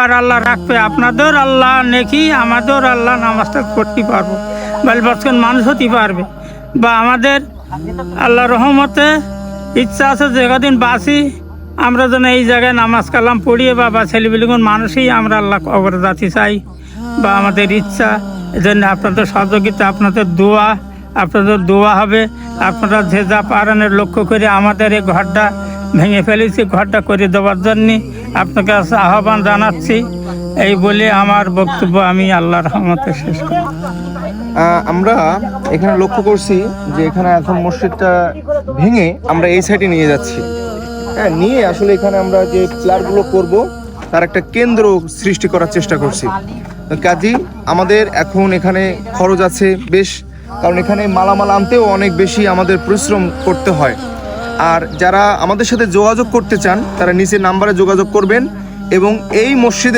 আর আল্লাহ রাখবে, আপনাদের আল্লাহ নেকি, আমাদের আল্লাহ নামাজটা পড়তে পারবো, বালবাচ্চন মানুষ হতে পারবে। বা আমাদের আল্লাহ রহমতে ইচ্ছা আছে যে কদিন বাঁচি আমরা যেন এই জায়গায় নামাজ কালাম পড়িয়ে বা ছেলেপিলেগুন মানুষই আমরা আল্লাহ কবরে যাতে চাই, বা আমাদের ইচ্ছা। এই জন্য আপনাদের সহযোগিতা, আপনাদের দোয়া হবে। আপনারা যে যা পারেনের লক্ষ্য করে আমাদের এই ঘরটা ভেঙে ফেলেছি, ঘরটা করে দেওয়ার জন্যে আপনার কাছে আহ্বান জানাচ্ছি। এই বলে আমার বক্তব্য আমি আল্লাহর রহমতে শেষ করি। আমরা এখানে লক্ষ্য করছি যে এখানে এখন মসজিদটা ভেঙে আমরা এই সাইডে নিয়ে যাচ্ছি। হ্যাঁ, নিয়ে আসলে এখানে আমরা যে প্লারগুলো করব তার একটা কেন্দ্র সৃষ্টি করার চেষ্টা করছি। কাজী আমাদের এখন এখানে খরচ আছে বেশ, কারণ এখানে মালামাল আনতেও অনেক বেশি আমাদের পরিশ্রম করতে হয়। আর যারা আমাদের সাথে যোগাযোগ করতে চান তারা নিচের নাম্বারে যোগাযোগ করবেন এবং এই মসজিদে